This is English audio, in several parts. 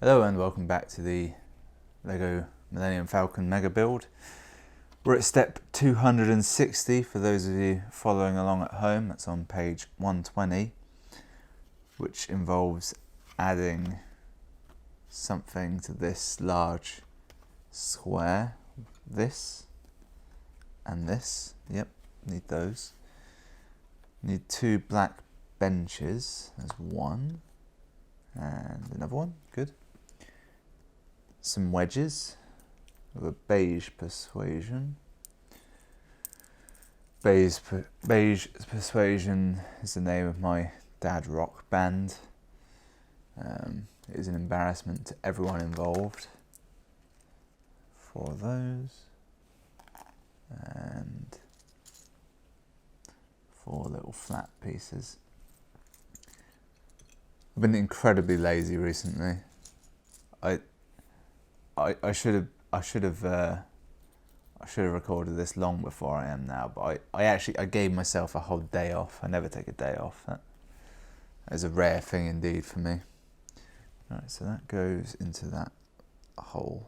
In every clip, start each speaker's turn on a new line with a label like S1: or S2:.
S1: Hello and welcome back to the LEGO Millennium Falcon mega build. We're at step 260 for those of you following along at home. That's on page 120, which involves adding something to this large square. This and this. Yep, need those. Need two black benches. There's one and another one. Good. Some wedges with a beige persuasion. Beige Persuasion is the name of my dad rock band. It is an embarrassment to everyone involved. For those. And 4 little flat pieces. I've been incredibly lazy recently. I should have recorded this long before I am now, but I gave myself a whole day off. I never take a day off. That is a rare thing indeed for me. Right, so that goes into that hole.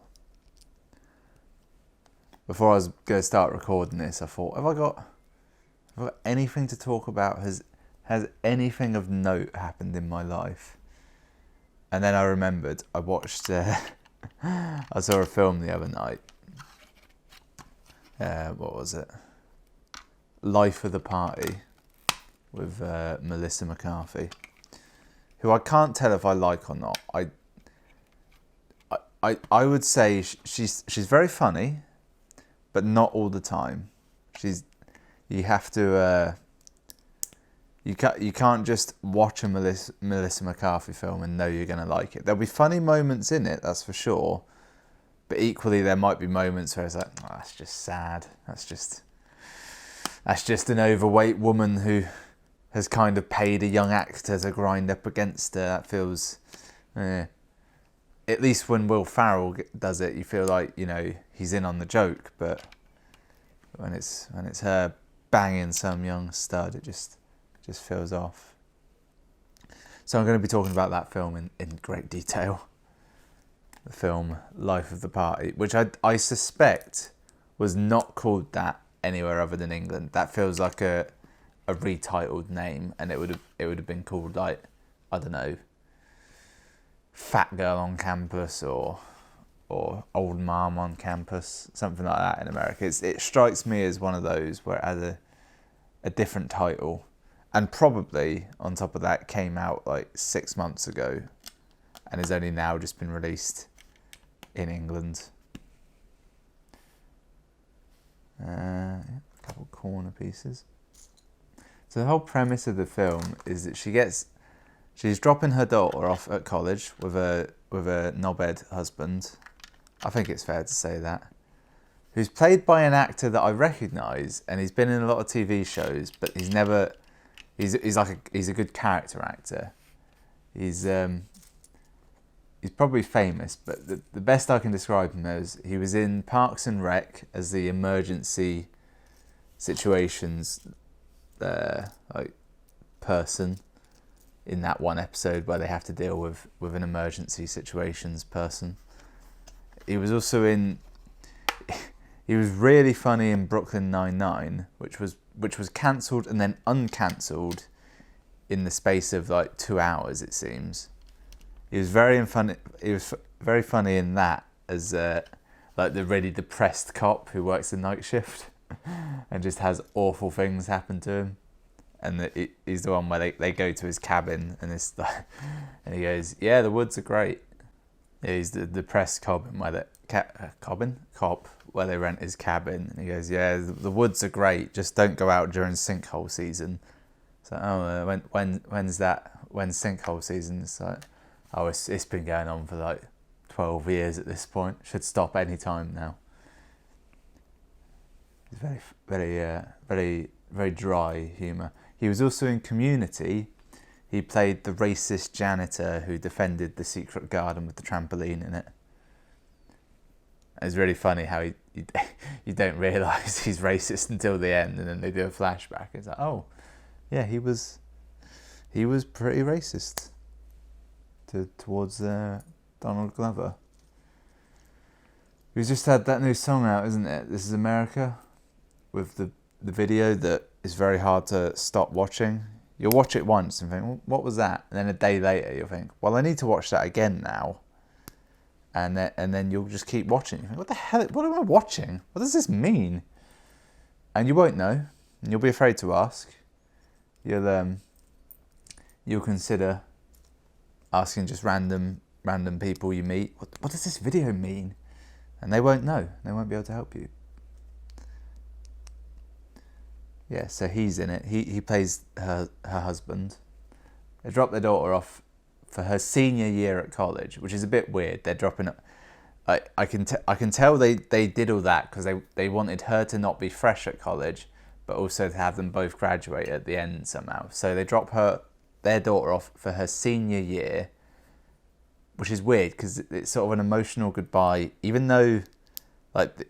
S1: Before I was going to start recording this, I thought, have I got anything to talk about? Has anything of note happened in my life? And then I remembered I watched. I saw a film the other night. What was it? Life of the Party with Melissa McCarthy, who I can't tell if I like or not. I would say she's very funny, but not all the time. You have to. You can't just watch a Melissa McCarthy film and know you're going to like it. There'll be funny moments in it, that's for sure. But equally, there might be moments where it's like, oh, that's just sad. That's just an overweight woman who has kind of paid a young actor to grind up against her. That feels... At least when Will Ferrell does it, you feel like, he's in on the joke. But when it's her banging some young stud, it just feels off. So I'm going to be talking about that film in great detail. The film Life of the Party, which I suspect was not called that anywhere other than England. That feels like a retitled name, and it would have been called, like, I don't know, Fat Girl on Campus or Old Mom on Campus, something like that in America. It strikes me as one of those where it has a different title. And probably, on top of that, came out like 6 months ago and has only now just been released in England. A couple corner pieces. So the whole premise of the film is that she's dropping her daughter off at college with a knobhead husband. I think it's fair to say that. Who's played by an actor that I recognise, and he's been in a lot of TV shows, but he's never... He's a good character actor. He's probably famous, but the best I can describe him as, he was in Parks and Rec as the emergency situations person in that one episode where they have to deal with an emergency situations person. He was also he was really funny in Brooklyn Nine-Nine, which was cancelled and then uncancelled in the space of like 2 hours, it seems. He was very funny. He was very funny in that as like the really depressed cop who works the night shift and just has awful things happen to him. And he's the one where they go to his cabin and and he goes, "Yeah, the woods are great." Yeah, he's the depressed cop where they rent his cabin, and he goes, "Yeah, the woods are great. Just don't go out during sinkhole season." So, when's sinkhole season? It's like, oh, it's been going on for like 12 years at this point. Should stop any time now. It's very dry humour. He was also in Community. He played the racist janitor who defended the secret garden with the trampoline in it. It's really funny how you don't realise he's racist until the end, and then they do a flashback. It's like, oh, yeah, he was pretty racist towards Donald Glover. We've just had that new song out, isn't it? This Is America, with the video that is very hard to stop watching. You'll watch it once and think, well, what was that? And then a day later you'll think, well, I need to watch that again now. And then you'll just keep watching. You think, what the hell? What am I watching? What does this mean? And you won't know. And you'll be afraid to ask. You'll consider asking just random people you meet, what does this video mean? And they won't know. They won't be able to help you. Yeah, so he's in it. He plays her husband. They drop their daughter off for her senior year at college, which is a bit weird. They're dropping. I can tell they did all that because they wanted her to not be fresh at college, but also to have them both graduate at the end somehow. So they drop their daughter off for her senior year, which is weird because it's sort of an emotional goodbye. Even though, like,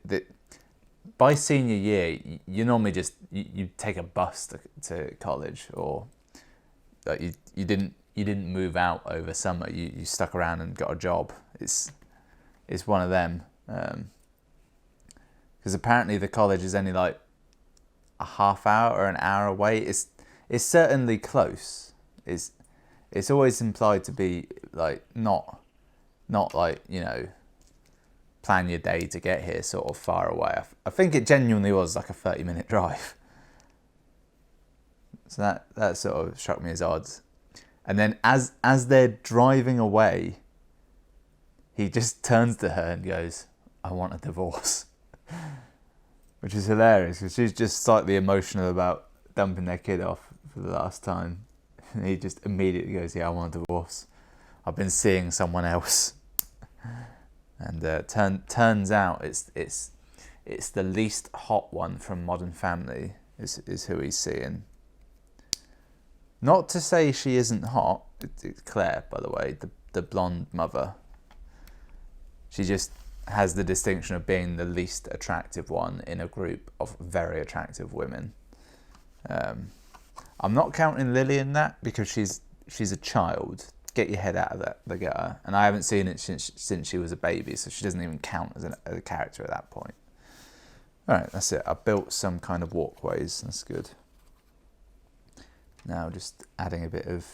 S1: by senior year, you normally just you take a bus to college, or like you didn't move out over summer. You stuck around and got a job. It's one of them, because apparently the college is only like a half hour or an hour away. It's certainly close. It's always implied to be like not like, you know, plan your day to get here sort of far away. I think it genuinely was like a 30-minute drive. So that sort of struck me as odd. And then as they're driving away, he just turns to her and goes, "I want a divorce," which is hilarious because she's just slightly emotional about dumping their kid off for the last time. And he just immediately goes, "Yeah, I want a divorce. I've been seeing someone else." And turns out it's the least hot one from Modern Family is who he's seeing. Not to say she isn't hot. It's Claire, by the way, the blonde mother. She just has the distinction of being the least attractive one in a group of very attractive women. I'm not counting Lily in that because she's a child. Get your head out of the gutter. And I haven't seen it since she was a baby, so she doesn't even count as a character at that point. All right, that's it. I built some kind of walkways. That's good. Now just adding a bit of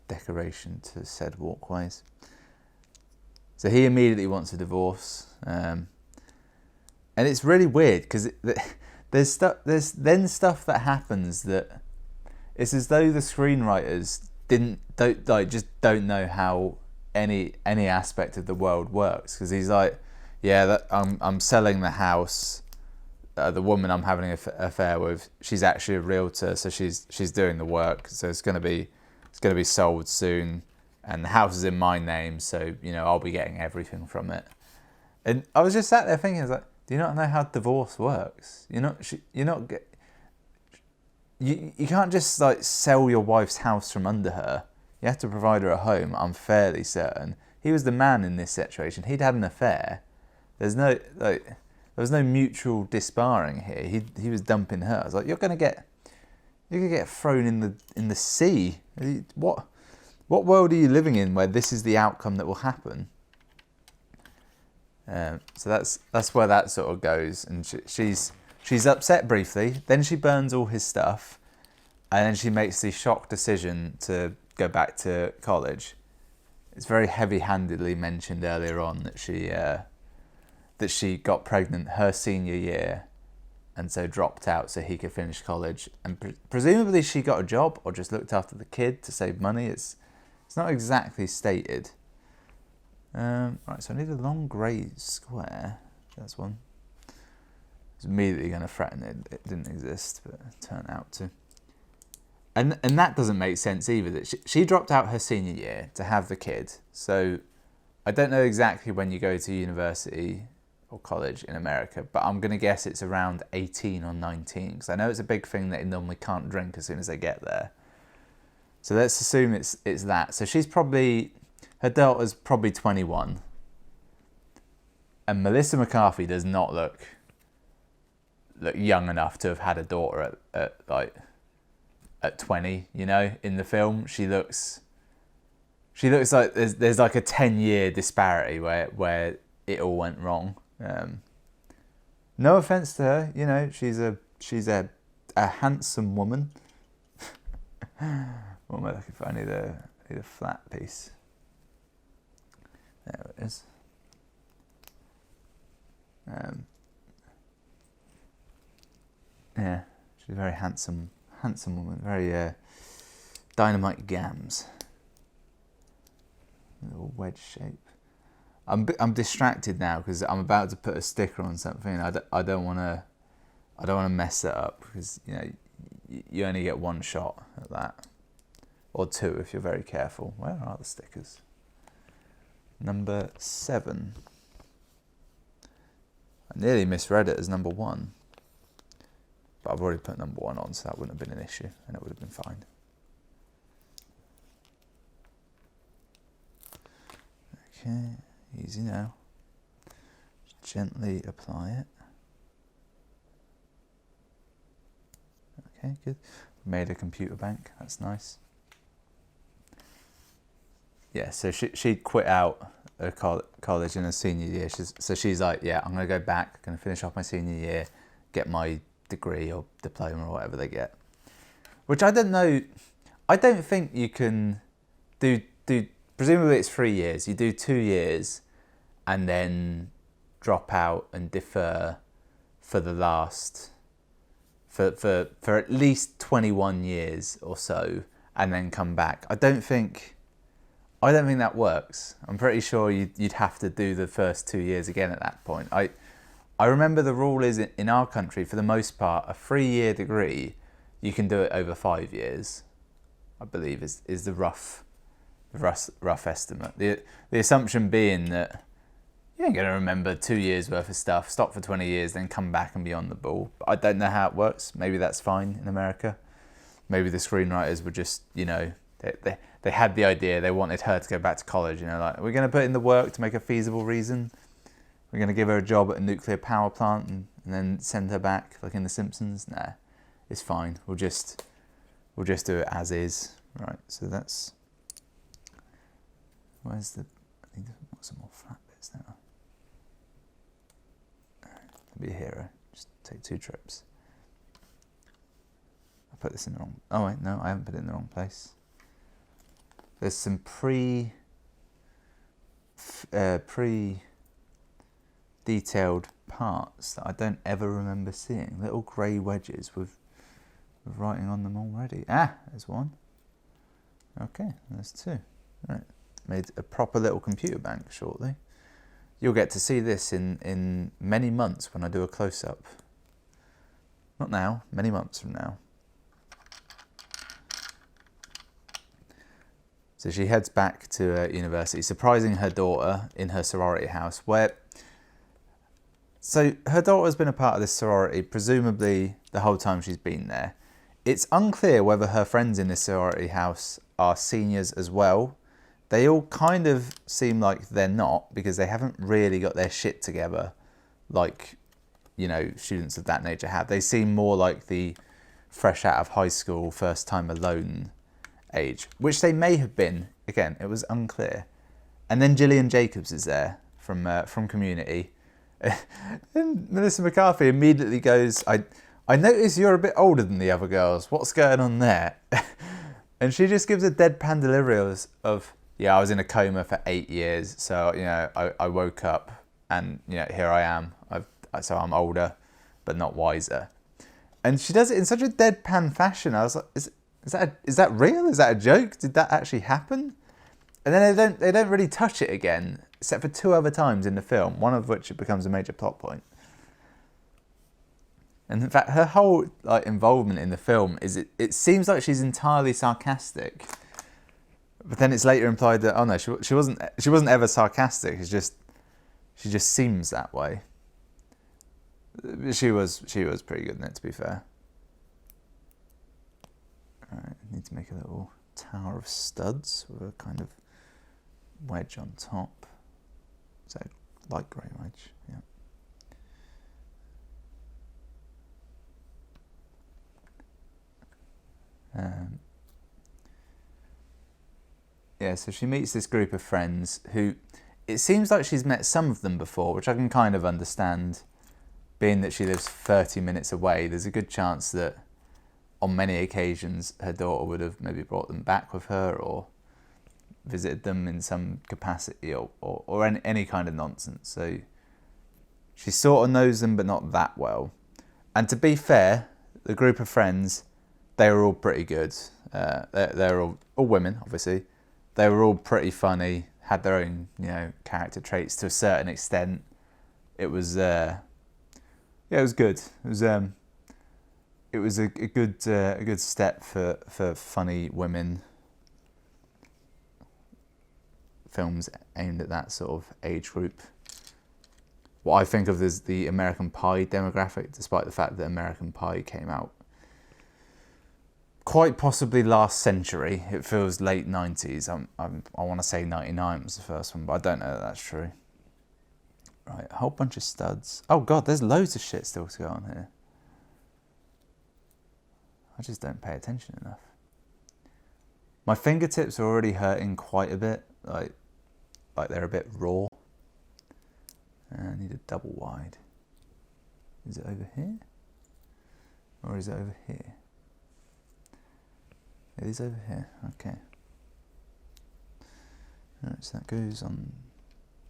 S1: decoration to said walkways. So he immediately wants a divorce, and it's really weird because there's stuff that happens that it's as though the screenwriters don't know how any aspect of the world works. Because he's like, yeah, I'm selling the house. The woman I'm having an affair with, she's actually a realtor, so she's doing the work. So it's gonna be sold soon. And the house is in my name, so, you know, I'll be getting everything from it. And I was just sat there thinking, do you not know how divorce works? You can't just like sell your wife's house from under her. You have to provide her a home. I'm fairly certain he was the man in this situation. He'd had an affair. There was no mutual disbarring here. He was dumping her. I was like, you're gonna get thrown in the sea. What world are you living in where this is the outcome that will happen? So that's where that sort of goes. And she's upset briefly. Then she burns all his stuff, and then she makes the shock decision to go back to college. It's very heavy-handedly mentioned earlier on that she got pregnant her senior year, and so dropped out so he could finish college. And presumably she got a job or just looked after the kid to save money. It's not exactly stated. Right, so I need a long grey square. That's one. I was immediately going to threaten it. It didn't exist, but it turned out to. And that doesn't make sense either. That she dropped out her senior year to have the kid. So I don't know exactly when you go to university or college in America, but I'm going to guess it's around 18 or 19, because I know it's a big thing that they normally can't drink as soon as they get there. So let's assume it's that. So her daughter's probably 21. And Melissa McCarthy does not look young enough to have had a daughter at 20, you know, in the film. She looks She looks like there's like a 10-year disparity where it all went wrong. No offense to her, you know, she's a handsome woman. What am I looking for? I need a flat piece. There it is. Yeah, she's a very handsome woman. Very dynamite gams. A little wedge shape. I'm distracted now because I'm about to put a sticker on something. I don't want to mess it up because you know you only get one shot at that, or two if you're very careful. Where are the stickers? Number 7. I nearly misread it as number 1, but I've already put number 1 on, so that wouldn't have been an issue, and it would have been fine. Okay, easy now. Just gently apply it. Okay, good. Made a computer bank. That's nice. Yeah, so she quit out her college in her senior year. So she's like, yeah, I'm going to go back, going to finish off my senior year, get my degree or diploma or whatever they get. Which I don't know. I don't think you can do presumably it's 3 years. You do 2 years and then drop out and defer for the last for at least 21 years or so and then come back. I don't think that works. I'm pretty sure you'd have to do the first 2 years again at that point. I remember the rule is in our country, for the most part, a 3-year degree, you can do it over 5 years, I believe is the rough estimate. The assumption being that you ain't going to remember 2 years worth of stuff, stop for 20 years, then come back and be on the ball. But I don't know how it works. Maybe that's fine in America. Maybe the screenwriters were just, you know, they had the idea, they wanted her to go back to college, you know, like, we're going to put in the work to make a feasible reason. We're going to give her a job at a nuclear power plant and then send her back, like in The Simpsons. Nah, it's fine. We'll just do it as is. Right, so that's... Where's the... I need some more flat bits now. Be a hero. Just take 2 trips. I put this in the wrong... Oh wait, no, I haven't put it in the wrong place. There's some pre-detailed parts that I don't ever remember seeing. Little grey wedges with writing on them already. Ah, there's one. Okay, there's 2. Right, made a proper little computer bank shortly. You'll get to see this in many months when I do a close-up. Not now, many months from now. So she heads back to university, surprising her daughter in her sorority house, so her daughter's been a part of this sorority, presumably the whole time she's been there. It's unclear whether her friends in this sorority house are seniors as well. They all kind of seem like they're not, because they haven't really got their shit together like, you know, students of that nature have. They seem more like the fresh out of high school, first time alone age, which they may have been. Again, it was unclear. And then Gillian Jacobs is there from Community. And Melissa McCarthy immediately goes, I notice you're a bit older than the other girls. What's going on there? And she just gives a deadpan delivery of yeah, I was in a coma for 8 years, so, you know, I woke up and, you know, here I am. So I'm older, but not wiser. And she does it in such a deadpan fashion. I was like, is that real? Is that a joke? Did that actually happen? And then they don't really touch it again, except for 2 other times in the film, one of which it becomes a major plot point. And in fact, her whole involvement in the film is it seems like she's entirely sarcastic. But then it's later implied that, oh no, she wasn't ever sarcastic. She just seems that way. She was pretty good in it, to be fair. All right, I need to make a little tower of studs with a kind of wedge on top. So light grey wedge, yeah. yeah, so she meets this group of friends who, it seems like she's met some of them before, which I can kind of understand. Being that she lives 30 minutes away, there's a good chance that on many occasions her daughter would have maybe brought them back with her or visited them in some capacity or any kind of nonsense. So she sort of knows them, but not that well. And to be fair, the group of friends, they were all pretty good. They're all women, obviously. They were all pretty funny, had their own, character traits to a certain extent. It was, it was good. It was a good step for funny women films aimed at that sort of age group. What I think of as the American Pie demographic, despite the fact that American Pie came out quite possibly last century. It feels late 90s. I want to say 99 was the first one, but I don't know that that's true. Right, a whole bunch of studs. Oh god, there's loads of shit still to go on here. I just don't pay attention enough. My fingertips are already hurting quite a bit, like they're a bit raw. I need a double wide. Is it over here? Or is it over here? It is over here, okay. Alright, so that goes on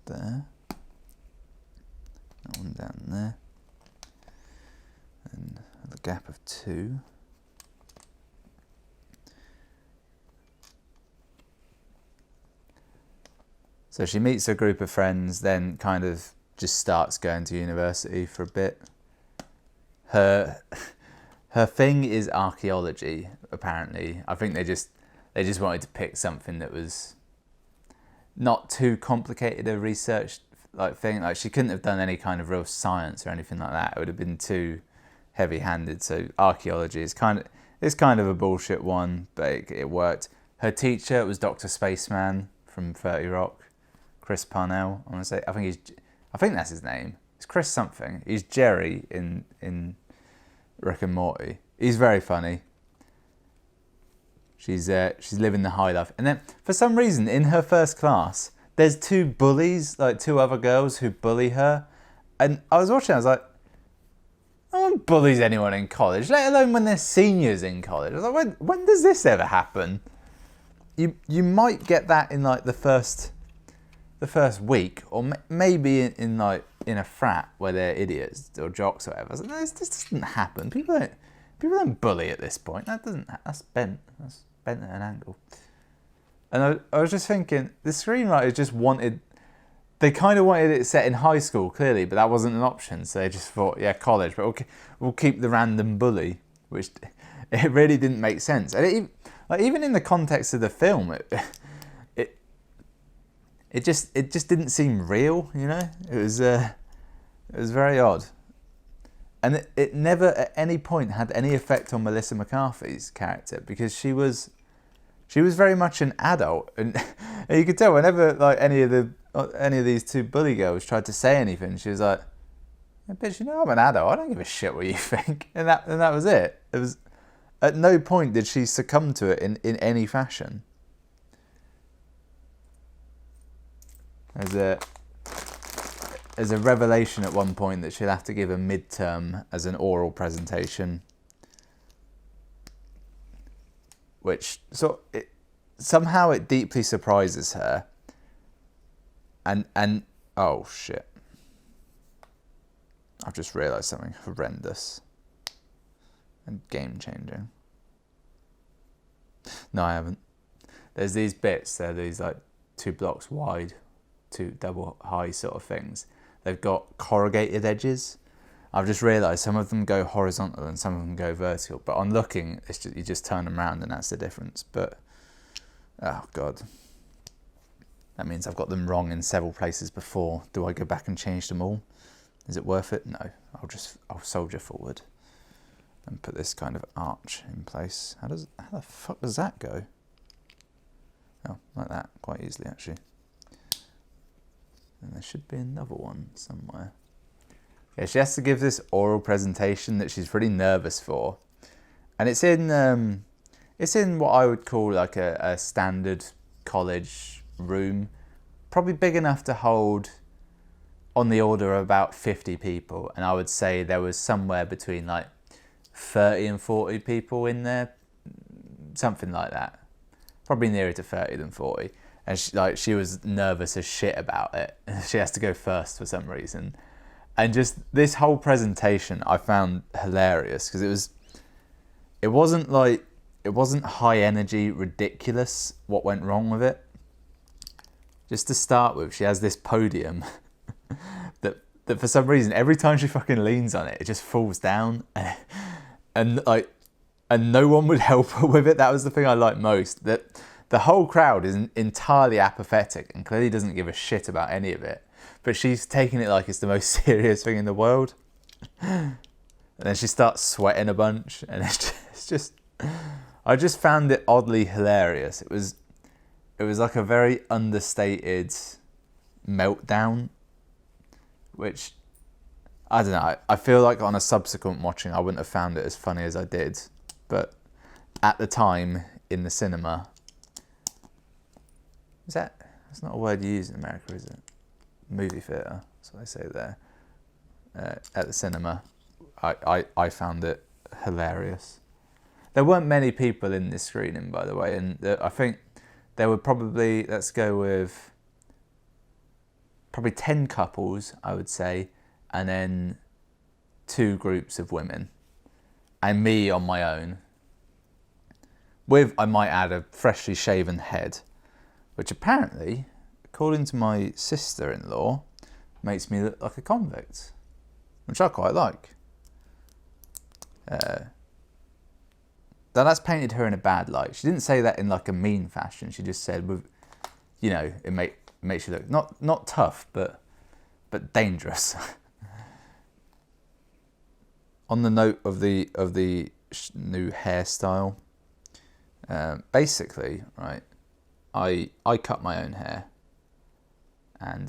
S1: there. That one down there. And the gap of 2. So she meets a group of friends, then kind of just starts going to university for a bit. Her thing is archaeology, apparently. I think they just wanted to pick something that was not too complicated a research thing. Like she couldn't have done any kind of real science or anything like that. It would have been too heavy-handed. So archaeology is kind of a bullshit one, but it worked. Her teacher was Dr. Spaceman from 30 Rock, Chris Parnell. I want to say I think that's his name. It's Chris something. He's Jerry in Rick and Morty. He's very funny. She's living the high life. And then for some reason in her first class, there's 2 bullies, like 2 other girls who bully her. And I was watching, I was like, no one bullies anyone in college, let alone when they're seniors in college. I was like, when does this ever happen? You might get that in like the first week, or maybe in a frat where they're idiots or jocks or whatever. I was like, no, this doesn't happen. People don't bully at this point. That's bent at an angle. And I was just thinking, the screenwriters just they kind of wanted it set in high school, clearly, but that wasn't an option. So they just thought, yeah, college, but we'll keep the random bully, which it really didn't make sense. And even in the context of the film, it just didn't seem real, It was very odd. And it never at any point had any effect on Melissa McCarthy's character, because she was very much an adult, and you could tell whenever any of these 2 bully girls tried to say anything, she was like, "Yeah, bitch, I'm an adult. I don't give a shit what you think," and that was it. It was at no point did she succumb to it in any fashion. There's a revelation at one point that she'll have to give a midterm as an oral presentation, which somehow it deeply surprises her. And oh shit, I've just realised something horrendous and game changing. No, I haven't. There's these bits. They're these 2 blocks wide, 2 double high sort of things. They've got corrugated edges. I've just realised some of them go horizontal and some of them go vertical. But on looking, you just turn them around and that's the difference. But, oh God. That means I've got them wrong in several places before. Do I go back and change them all? Is it worth it? No. I'll soldier forward and put this kind of arch in place. How the fuck does that go? Oh, like that, quite easily actually. And there should be another one somewhere. Yeah, she has to give this oral presentation that she's pretty nervous for, and it's in what I would call like a standard college room, probably big enough to hold on the order of about 50 people, and I would say there was somewhere between like 30 and 40 people in there, something like that, probably nearer to 30 than 40. And she was nervous as shit about it. She has to go first for some reason. And just this whole presentation I found hilarious, because it wasn't high energy, ridiculous what went wrong with it. Just to start with, she has this podium that for some reason, every time she fucking leans on it, it just falls down. And no one would help her with it. That was the thing I liked most. That the whole crowd is entirely apathetic and clearly doesn't give a shit about any of it. But she's taking it like it's the most serious thing in the world. And then she starts sweating a bunch. And it's just... I just found it oddly hilarious. It was like a very understated meltdown. Which, I don't know. I feel like on a subsequent watching, I wouldn't have found it as funny as I did. But at the time, in the cinema... That's not a word you use in America, is it? Movie theatre, that's what they say there. At the cinema, I found it hilarious. There weren't many people in this screening, by the way, and I think there were probably, let's go with, probably 10 couples, I would say, and then 2 groups of women, and me on my own, with, I might add, a freshly shaven head, which apparently, according to my sister-in-law, makes me look like a convict, which I quite like. That's painted her in a bad light. She didn't say that in like a mean fashion. She just said, you know, it makes you look not tough, but dangerous. On the note of the new hairstyle, basically, right. I cut my own hair, and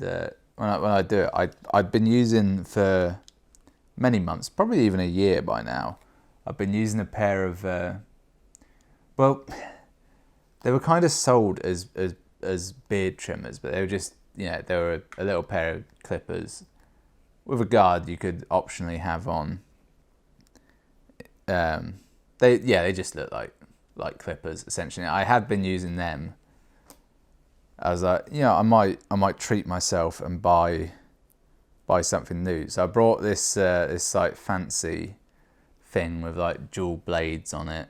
S1: when I do it, I've been using for many months, probably even a year by now. I've been using a pair of, well, they were kind of sold as beard trimmers, but they were just, you know, they were a little pair of clippers with a guard you could optionally have on. They just look like clippers essentially. I had been using them. I was like, you know, I might treat myself and buy something new. So I brought this like fancy thing with like dual blades on it.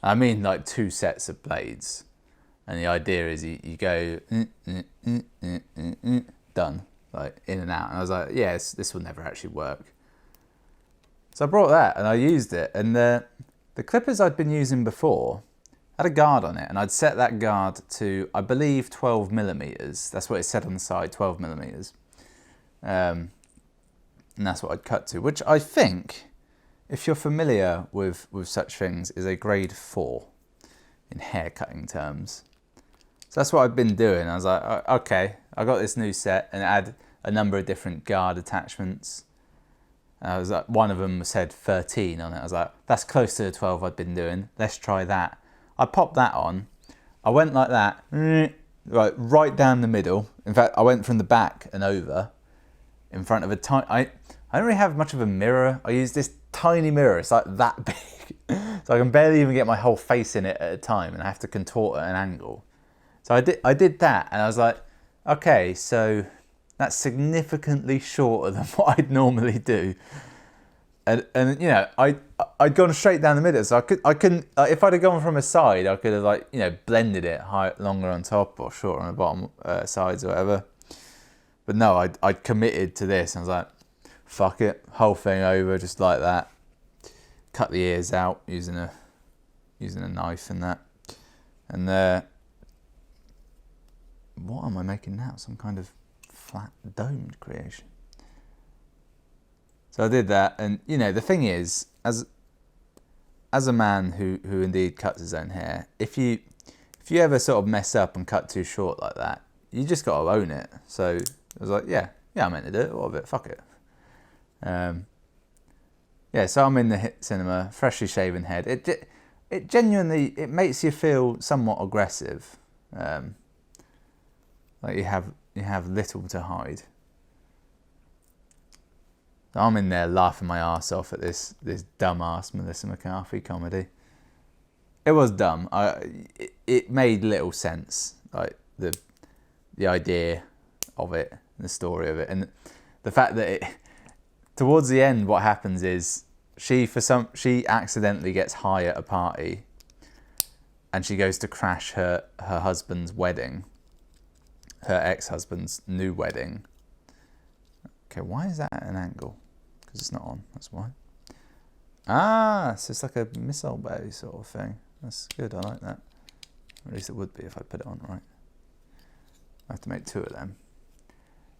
S1: I mean like 2 sets of blades. And the idea is you go done, like in and out. And I was like, yes, this will never actually work. So I brought that and I used it. And the clippers I'd been using before had a guard on it, and I'd set that guard to, I believe, 12 millimeters. That's what it said on the side, 12 millimeters. And that's what I'd cut to, which I think, if you're familiar with such things, is a grade 4 in hair cutting terms. So that's what I've been doing. I was like, okay, I got this new set, and it had a number of different guard attachments. And I was like, one of them said 13 on it. I was like, that's close to the 12 I'd been doing. Let's try that. I popped that on. I went like that, right down the middle. In fact, I went from the back and over in front of a tiny... I don't really have much of a mirror. I use this tiny mirror. It's like that big. So I can barely even get my whole face in it at a time, and I have to contort at an angle. So I did that, and I was like, okay, so that's significantly shorter than what I'd normally do. And you know, I'd gone straight down the middle, so I couldn't. If I'd have gone from a side, I could have, like, you know, blended it longer on top or shorter on the bottom sides or whatever. But no, I'd committed to this. I was like, fuck it, whole thing over just like that. Cut the ears out using a knife and that. And what am I making now? Some kind of flat domed creation. So I did that, and you know, the thing is, as a man who indeed cuts his own hair, if you ever sort of mess up and cut too short like that, you just got to own it. So I was like, yeah, I meant to do it. What of it? Fuck it. Yeah, so I'm in the cinema, freshly shaven head. It genuinely, it makes you feel somewhat aggressive. Like you have little to hide. I'm in there laughing my ass off at this dumbass Melissa McCarthy comedy. It was dumb. It made little sense, like the idea of it, the story of it, and the fact that towards the end, what happens is she accidentally gets high at a party, and she goes to crash her husband's wedding, her ex-husband's new wedding. Okay, why is that at an angle? Because it's not on, that's why. Ah, so it's like a missile bay sort of thing. That's good, I like that. At least it would be if I put it on right. I have to make 2 of them.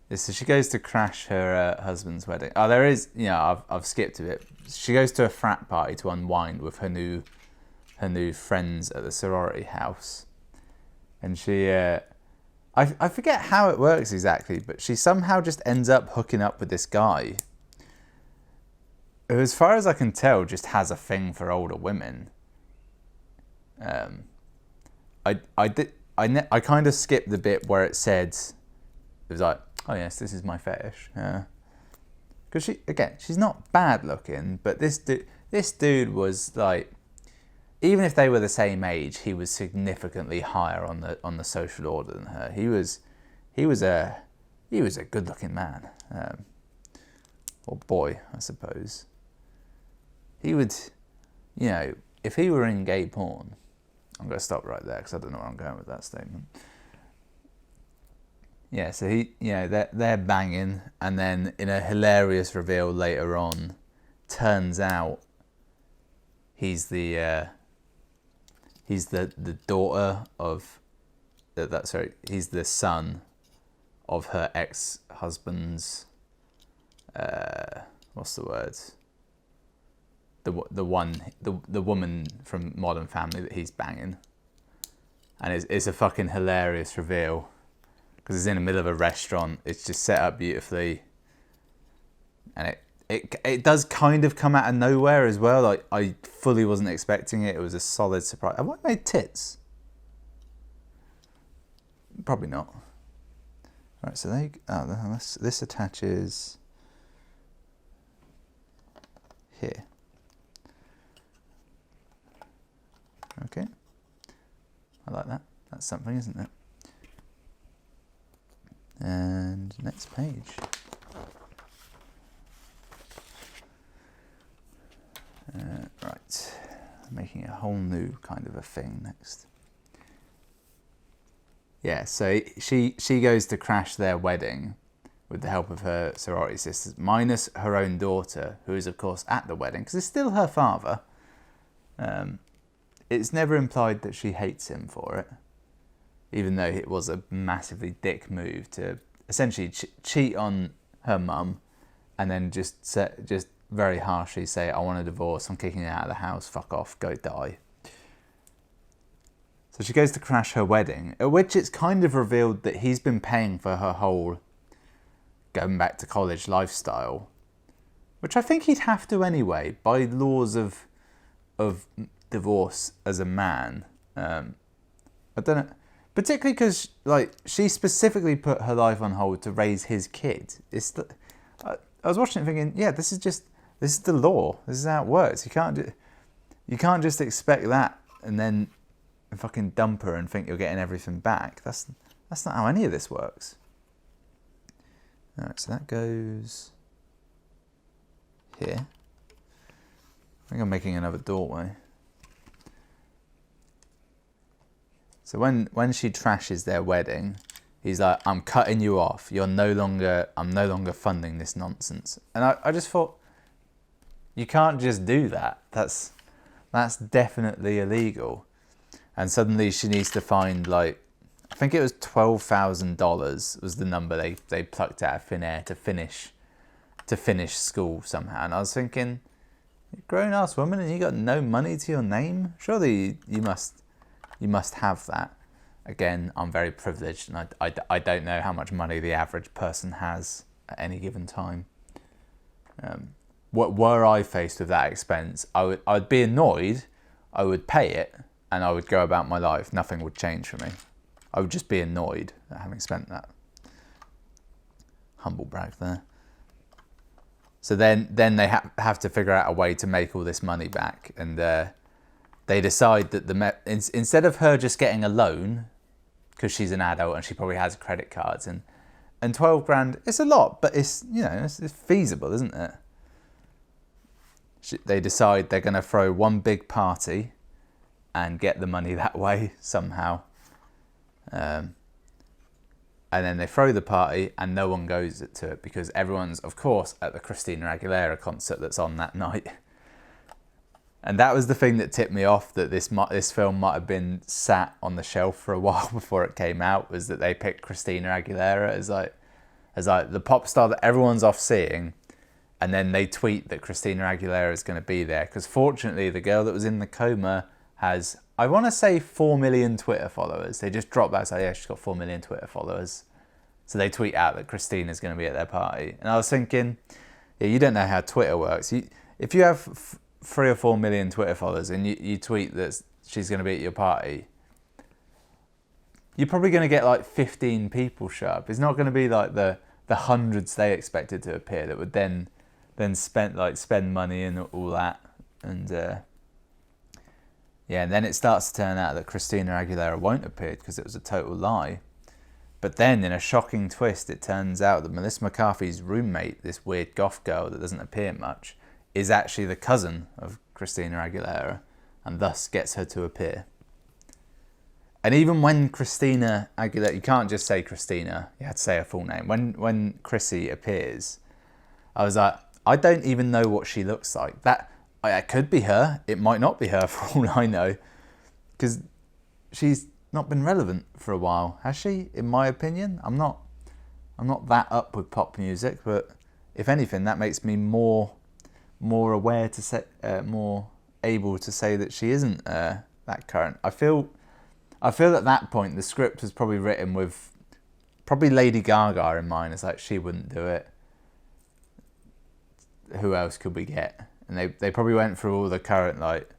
S1: Yeah, so she goes to crash her husband's wedding. Oh, there is, I've skipped a bit. She goes to a frat party to unwind with her new friends at the sorority house. And she, I forget how it works exactly, but she somehow just ends up hooking up with this guy who, as far as I can tell, just has a thing for older women. I kind of skipped the bit where it said, it was like, oh yes, this is my fetish. Because she's not bad looking, but this dude was like, even if they were the same age, he was significantly higher on the social order than her. He was a good looking man, or boy, I suppose. He would, if he were in gay porn, I'm going to stop right there because I don't know where I'm going with that statement. Yeah, so they're banging, and then in a hilarious reveal later on, turns out he's the daughter of he's the son of her ex-husband's what's the word? The woman from Modern Family that he's banging, and it's a fucking hilarious reveal because it's in the middle of a restaurant. It's just set up beautifully, and it does kind of come out of nowhere as well. Like I fully wasn't expecting it. It was a solid surprise. Have I made tits? Probably not. Right, so this attaches here. Okay, I like that. That's something, isn't it? And next page. Right, making a whole new kind of a thing next. Yeah, so she goes to crash their wedding with the help of her sorority sisters, minus her own daughter, who is of course at the wedding because it's still her father. It's never implied that she hates him for it, even though it was a massively dick move to essentially cheat on her mum and then just very harshly say, I want a divorce, I'm kicking you out of the house, fuck off, go die. So she goes to crash her wedding, at which it's kind of revealed that he's been paying for her whole going back to college lifestyle, which I think he'd have to anyway, by laws of divorce as a man. I don't know, particularly because like she specifically put her life on hold to raise his kid. I was watching it thinking, yeah, this is the law. This is how it works. You can't just expect that and then fucking dump her and think you're getting everything back. That's not how any of this works. All right, so that goes here. I think I'm making another doorway. So when she trashes their wedding, he's like, I'm cutting you off. I'm no longer funding this nonsense. And I just thought, you can't just do that. That's definitely illegal. And suddenly she needs to find like, I think it was $12,000 was the number they plucked out of thin air to finish school somehow. And I was thinking, you're a grown-ass woman and you got no money to your name? Surely you must have that. Again, I'm very privileged and I don't know how much money the average person has at any given time. Were I faced with that expense, I'd be annoyed, I would pay it, and I would go about my life. Nothing would change for me. I would just be annoyed at having spent that. Humble brag there. So then they have to figure out a way to make all this money back, and they decide that instead of her just getting a loan, because she's an adult and she probably has credit cards, and 12 grand, it's a lot, but it's, you know, it's feasible, isn't it? They decide they're going to throw one big party and get the money that way somehow. And then they throw the party and no one goes to it because everyone's, of course, at the Christina Aguilera concert that's on that night. And that was the thing that tipped me off that this film might have been sat on the shelf for a while before it came out, was that they picked Christina Aguilera as like the pop star that everyone's off seeing, and then they tweet that Christina Aguilera is going to be there. Because fortunately, the girl that was in the coma has, I want to say, 4 million Twitter followers. They just dropped that, so yeah, she's got 4 million Twitter followers. So they tweet out that Christina's going to be at their party. And I was thinking, yeah, you don't know how Twitter works. If you have 3 or 4 million Twitter followers and you tweet that she's going to be at your party, you're probably going to get like 15 people show up. It's not going to be like the hundreds they expected to appear that would then spend money and all that. And yeah, and then it starts to turn out that Christina Aguilera won't appear because it was a total lie. But then, in a shocking twist, it turns out that Melissa McCarthy's roommate, this weird goth girl that doesn't appear much, is actually the cousin of Christina Aguilera, and thus gets her to appear. And even when Christina Aguilera, you can't just say Christina, you had to say her full name. When Chrissy appears, I was like, I don't even know what she looks like. That could be her. It might not be her for all I know, because she's not been relevant for a while, has she? In my opinion, I'm not that up with pop music, but if anything, that makes me more aware to say, more able to say that she isn't that current. I feel at that point the script was probably written with probably Lady Gaga in mind. It's like, she wouldn't do it. Who else could we get? And they probably went through all the current like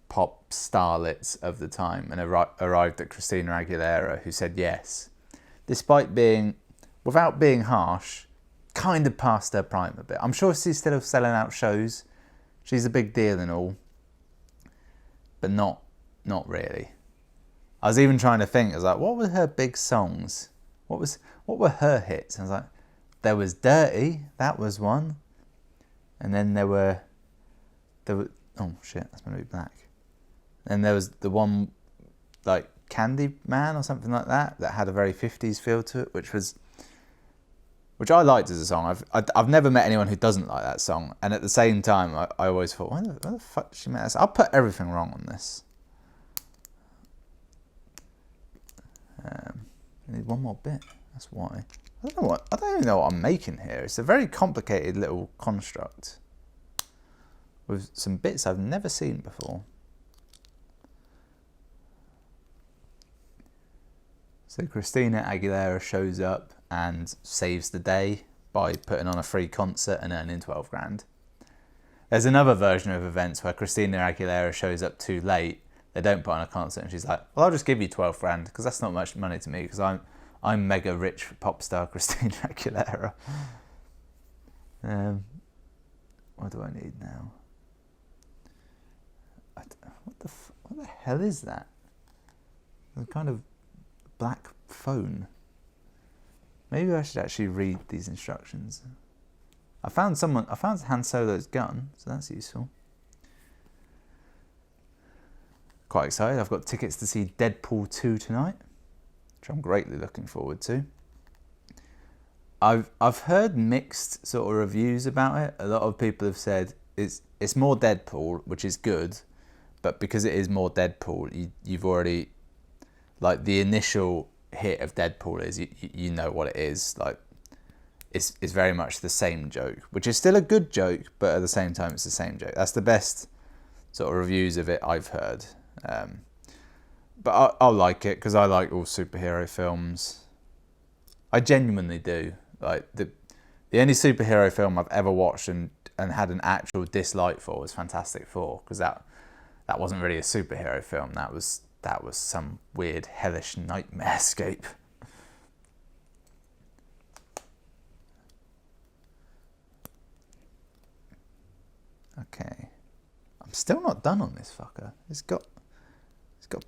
S1: pop starlets of the time and arrived at Christina Aguilera, who said yes, despite being, without being harsh, kind of past her prime a bit. I'm sure she's still selling out shows. She's a big deal and all, but not really. I was even trying to think. I was like, what were her big songs? What were her hits? I was like, there was "Dirty," that was one, and then there were oh shit, that's gonna be black. And there was the one like Candy Man or something like that had a very 50s feel to it, which I liked as a song. I've never met anyone who doesn't like that song, and at the same time, I always thought, why the fuck did she make this? I'll put everything wrong on this. I need one more bit. That's why. I don't even know what I'm making here. It's a very complicated little construct with some bits I've never seen before. So Christina Aguilera shows up and saves the day by putting on a free concert and earning 12 grand. There's another version of events where Christina Aguilera shows up too late. They don't put on a concert and she's like, well, I'll just give you 12 grand because that's not much money to me because I'm mega rich for pop star Christina Aguilera. What do I need now? What the hell is that? A kind of black phone. Maybe I should actually read these instructions. I found Han Solo's gun, so that's useful. Quite excited. I've got tickets to see Deadpool 2 tonight, which I'm greatly looking forward to. I've heard mixed sort of reviews about it. A lot of people have said it's more Deadpool, which is good, but because it is more Deadpool, you've already, like, the initial hit of Deadpool is you know what it is. Like, it's very much the same joke, which is still a good joke, but at the same time it's the same joke. That's the best sort of reviews of it I've heard. But I'll like it because I like all superhero films. I genuinely do. Like, the only superhero film I've ever watched and had an actual dislike for was Fantastic Four, because that wasn't really a superhero film. That was that was some weird hellish nightmare scape. Okay, I'm still not done on this fucker. It's got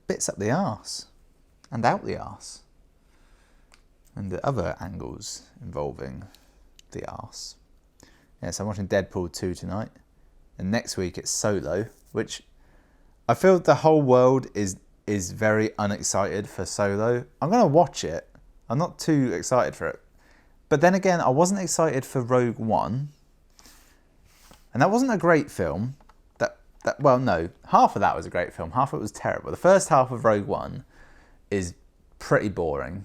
S1: bits up the arse and out the arse, and the other angles involving the arse. Yeah, so I'm watching Deadpool 2 tonight, and next week it's Solo, which I feel the whole world is very unexcited for Solo. I'm gonna watch it. I'm not too excited for it, but then again, I wasn't excited for Rogue One. And that wasn't a great film. Well, no, half of that was a great film. Half of it was terrible. The first half of Rogue One is pretty boring.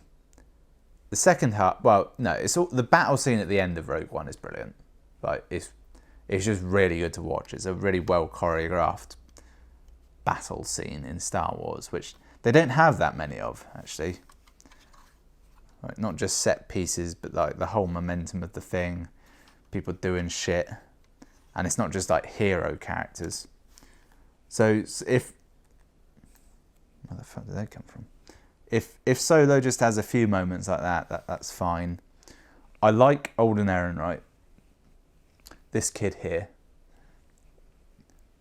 S1: The second half, well, no, it's all, the battle scene at the end of Rogue One is brilliant. Like, it's just really good to watch. It's a really well choreographed battle scene in Star Wars, which they don't have that many of, actually. Like, not just set pieces, but like the whole momentum of the thing, people doing shit. And it's not just like hero characters. So if... where the fuck did they come from? If Solo just has a few moments like that's fine. I like Alden Ehrenreich. This kid here.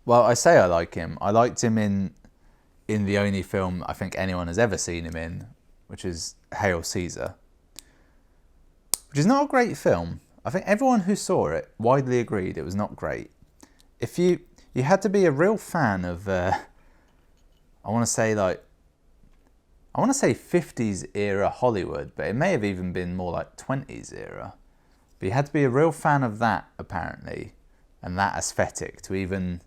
S1: Well, I say I like him. I liked him in the only film I think anyone has ever seen him in, which is Hail Caesar. Which is not a great film. I think everyone who saw it widely agreed it was not great. If you had to be a real fan of, I want to say 50s era Hollywood, but it may have even been more like 20s era. But you had to be a real fan of that, apparently, and that aesthetic to even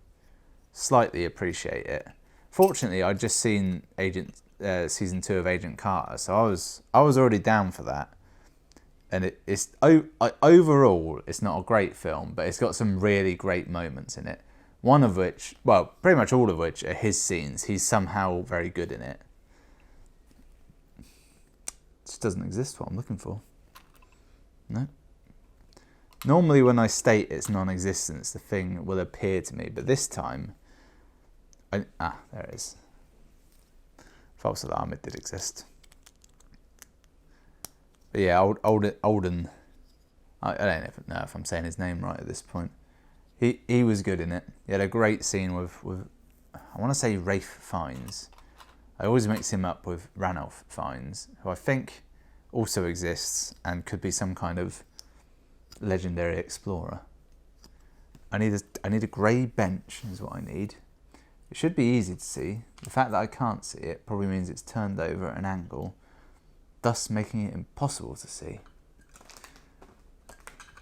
S1: slightly appreciate it. Fortunately, I'd just seen season 2 of Agent Carter, so I was already down for that. And overall, it's not a great film, but it's got some really great moments in it. One of which, well, pretty much all of which are his scenes. He's somehow very good in it. It just doesn't exist what I'm looking for. No. Normally when I state its non-existence, the thing will appear to me, but this time... there it is. False alarm, it did exist. But yeah, Alden, I don't know if I'm saying his name right at this point. He was good in it. He had a great scene with I want to say Ralph Fiennes. I always mix him up with Ranulph Fiennes, who I think also exists and could be some kind of legendary explorer. I need a grey bench is what I need. It should be easy to see. The fact that I can't see it probably means it's turned over at an angle, thus making it impossible to see.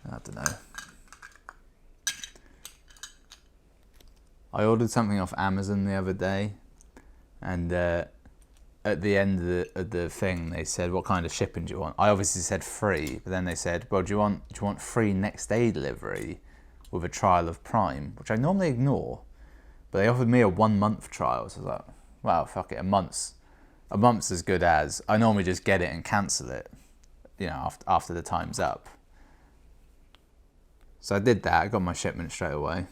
S1: I don't know. I ordered something off Amazon the other day, and at the end of the thing they said, what kind of shipping do you want? I obviously said free, but then they said, well, do you want free next day delivery with a trial of Prime, which I normally ignore, but they offered me a 1 month trial, so I was like, wow, fuck it, a month's as good as. I normally just get it and cancel it, after the time's up. So I did that. I got my shipment straight away.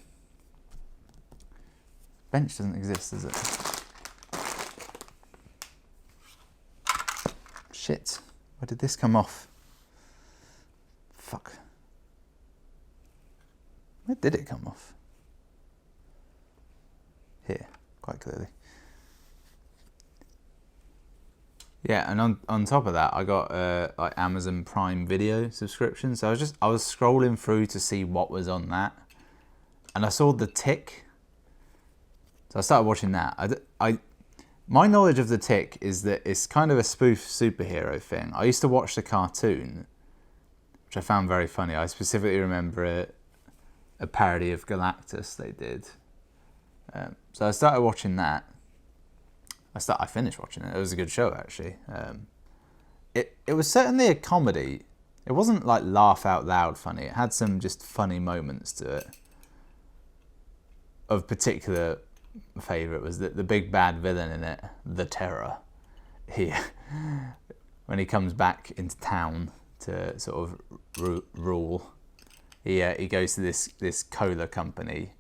S1: Bench doesn't exist, does it? Shit. Where did this come off? Fuck. Where did it come off? Here, quite clearly. Yeah, and on top of that, I got like Amazon Prime Video subscription. So I was scrolling through to see what was on that, and I saw The Tick. So I started watching that. My knowledge of The Tick is that it's kind of a spoof superhero thing. I used to watch the cartoon, which I found very funny. I specifically remember a parody of Galactus they did. So I started watching that. I finished watching it. It was a good show, actually. It was certainly a comedy. It wasn't like laugh out loud funny. It had some just funny moments to it. Of particular favourite was the big bad villain in it, the Terror. When he comes back into town to sort of rule, he goes to this cola company.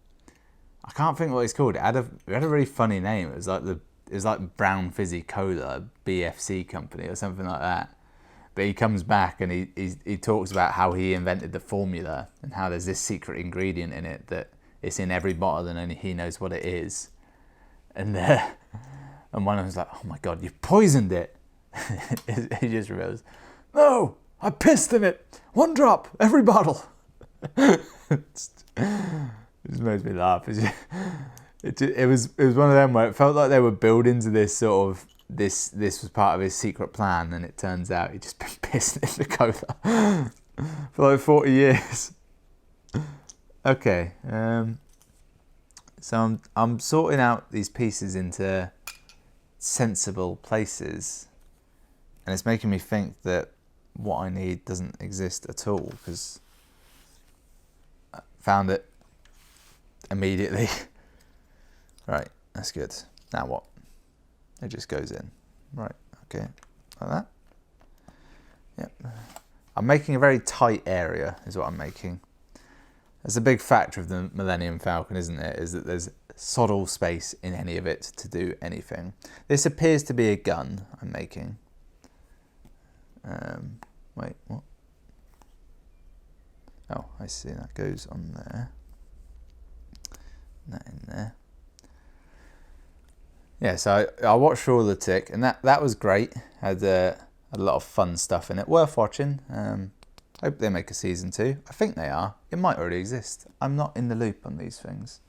S1: I can't think what it's called. It had a really funny name. It was like the it was like Brown Fizzy Cola, BFC company or something like that. But he comes back and he talks about how he invented the formula and how there's this secret ingredient in it that it's in every bottle and only he knows what it is. And one of them's like, oh my God, you've poisoned it. He just realized, no, I pissed in it. 1 drop, every bottle. It just makes me laugh. It was one of them where it felt like they were building to this sort of, this was part of his secret plan, and it turns out he'd just been pissing in the cola for like 40 years. Okay, so I'm sorting out these pieces into sensible places, and it's making me think that what I need doesn't exist at all, because I found it immediately. Right, that's good. Now what? It just goes in. Right, okay, like that. Yep. I'm making a very tight area, is what I'm making. That's a big factor of the Millennium Falcon, isn't it? Is that there's sod all space in any of it to do anything. This appears to be a gun I'm making. Wait, what? Oh, I see, that goes on there. That in there. Yeah, so I watched through all the Tick, and that was great. Had a lot of fun stuff in it. Worth watching. Hope they make a season 2. I think they are. It might already exist. I'm not in the loop on these things.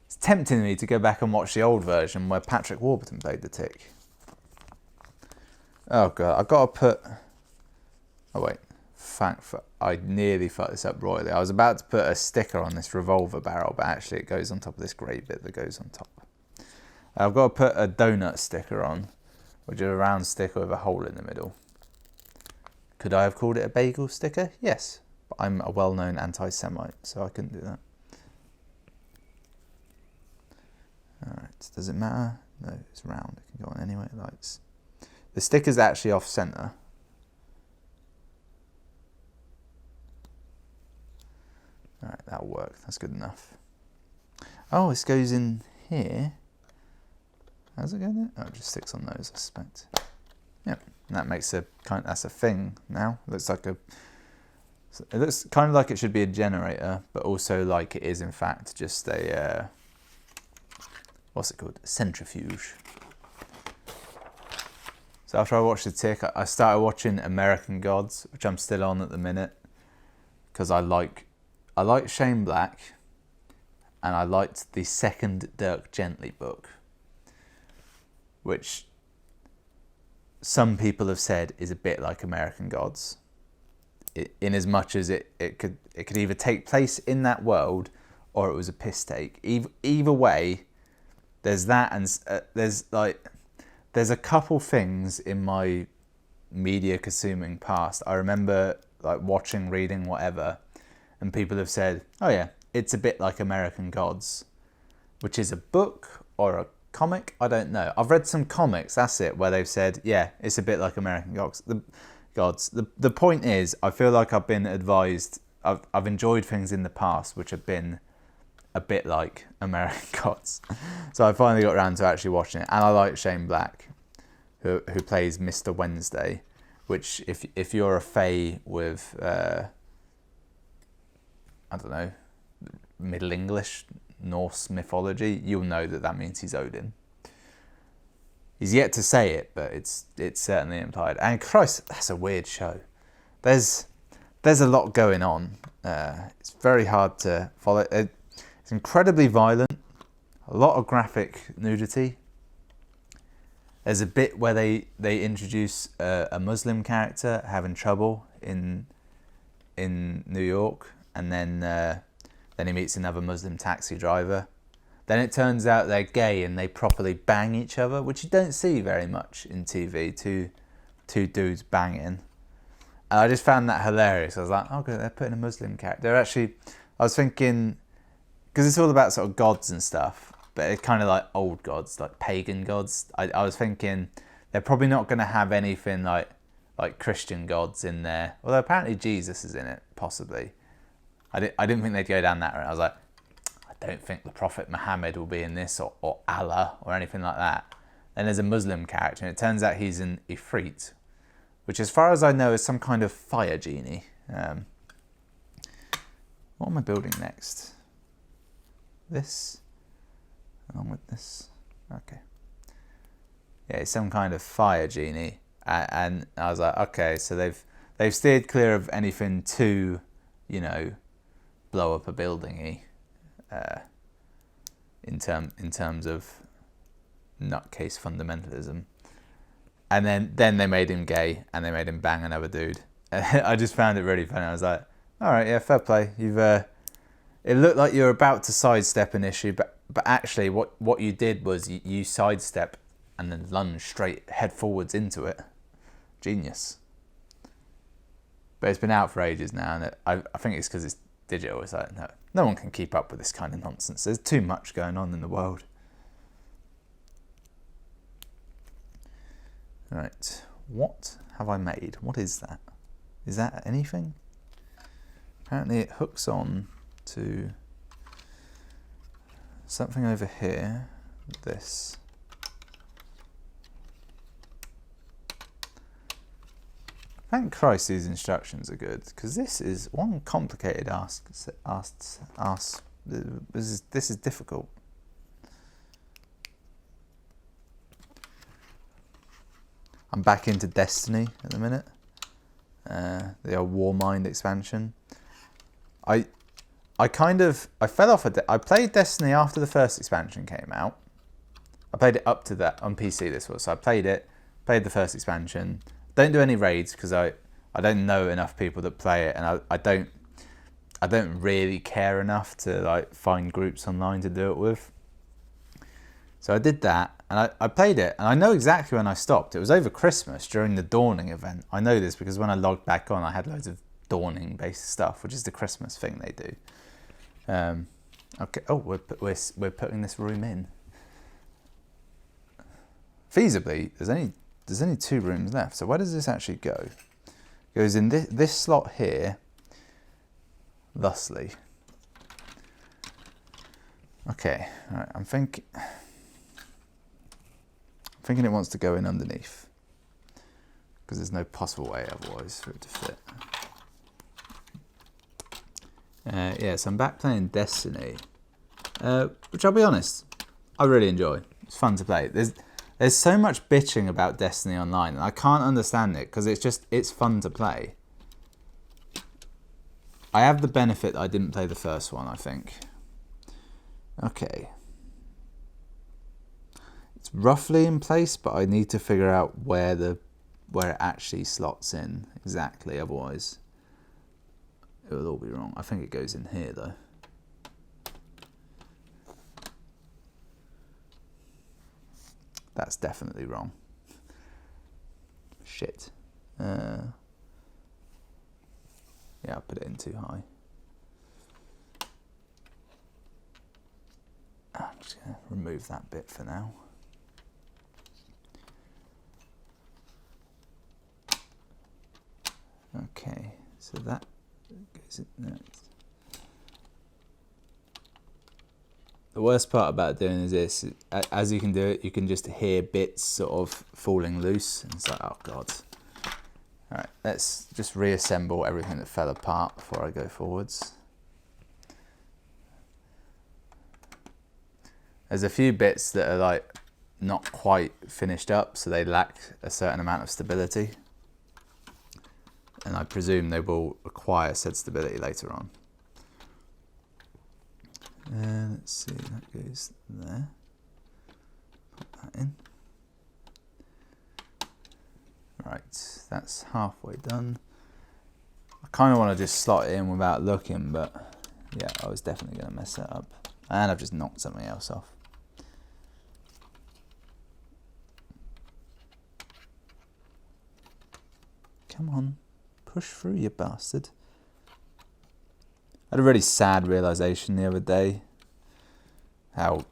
S1: It's tempting me to go back and watch the old version where Patrick Warburton played the Tick. Oh God, I've got to put... Oh wait, I nearly fucked this up royally. I was about to put a sticker on this revolver barrel, but actually it goes on top of this grey bit that goes on top. I've got to put a donut sticker on, which is a round sticker with a hole in the middle. Could I have called it a bagel sticker? Yes, but I'm a well-known anti-Semite, so I couldn't do that. Alright, does it matter? No, it's round. It can go on any way it likes. The sticker's actually off-centre. Alright, that'll work. That's good enough. Oh, this goes in here. How's it going there? Oh, it just sticks on those, I suspect. Yep, and that makes that's a thing now. It looks kind of like it should be a generator, but also like it is in fact just a, what's it called? A centrifuge. So after I watched the Tick, I started watching American Gods, which I'm still on at the minute, because I like Shane Black, and I liked the second Dirk Gently book, which some people have said is a bit like American Gods, in as much as it could either take place in that world or it was a piss take. Either way, there's that, and there's a couple things in my media consuming past. I remember like watching, reading, whatever, and people have said, oh yeah, it's a bit like American Gods, which is a book or a comic, I don't know. I've read some comics, that's it, where they've said, yeah, it's a bit like American Gods. The point is, I feel like I've been advised, I've enjoyed things in the past which have been a bit like American Gods. So I finally got around to actually watching it, and I like Shane Black, who plays Mr. Wednesday, which if you're a fae with, I don't know, Middle English, Norse mythology, you'll know that means he's Odin. He's yet to say it, but it's certainly implied. And Christ, that's a weird show. There's a lot going on. It's very hard to follow. It's incredibly violent. A lot of graphic nudity. There's a bit where they introduce a Muslim character having trouble in New York, and then he meets another Muslim taxi driver. Then it turns out they're gay and they properly bang each other, which you don't see very much in TV, two dudes banging. And I just found that hilarious. I was like, oh good, they're putting a Muslim character. I was thinking, because it's all about sort of gods and stuff, but it's kind of like old gods, like pagan gods. I was thinking they're probably not going to have anything like Christian gods in there, although apparently Jesus is in it, possibly. I didn't think they'd go down that route. I was like, I don't think the Prophet Muhammad will be in this, or Allah, or anything like that. Then there's a Muslim character, and it turns out he's an Ifrit, which as far as I know is some kind of fire genie. What am I building next? This? Along with this? Okay. Yeah, it's some kind of fire genie. And I was like, okay, so they've steered clear of anything too, you know, blow up a building-y, in terms of nutcase fundamentalism. And then they made him gay, and they made him bang another dude. I just found it really funny. I was like, all right, yeah, fair play. You've it looked like you were about to sidestep an issue, but actually what you did was you sidestep and then lunge straight head forwards into it. Genius. But it's been out for ages now, and I think it's because it's digital. It's like, no one can keep up with this kind of nonsense. There's too much going on in the world. Right, what have I made? What is that? Is that anything? Apparently it hooks on to something over here. This. Thank Christ these instructions are good, because this is one complicated ask. This is difficult. I'm back into Destiny at the minute. The old Warmind expansion. I fell off I played Destiny after the first expansion came out. I played it up to that on PC. This was, so I played the first expansion. Don't do any raids because I don't know enough people that play it, and I don't really care enough to like find groups online to do it with. So I did that, and I played it, and I know exactly when I stopped. It was over Christmas during the Dawning event. I know this because when I logged back on, I had loads of Dawning based stuff, which is the Christmas thing they do. Okay. Oh, we're putting this room in. Feasibly, there's only 2 rooms left. So where does this actually go? It goes in this slot here. Thusly. Okay. All right. I'm thinking it wants to go in underneath, because there's no possible way otherwise for it to fit. Yeah, so I'm back playing Destiny, which I'll be honest, I really enjoy. It's fun to play. There's so much bitching about Destiny Online, and I can't understand it, because it's fun to play. I have the benefit that I didn't play the first one, I think. Okay. It's roughly in place, but I need to figure out where it actually slots in exactly, otherwise it will all be wrong. I think it goes in here though. That's definitely wrong. Shit. Yeah, I put it in too high. I'm just going to remove that bit for now. Okay, so that goes in there. The worst part about doing is this, as you can do it, you can just hear bits sort of falling loose, and it's like, oh god. Alright, let's just reassemble everything that fell apart before I go forwards. There's a few bits that are like not quite finished up, so they lack a certain amount of stability. And I presume they will acquire said stability later on. Let's see, that goes there. Put that in. Right, that's halfway done. I kind of want to just slot it in without looking, but yeah, I was definitely going to mess that up. And I've just knocked something else off. Come on, push through, you bastard. I had a really sad realisation the other day. How,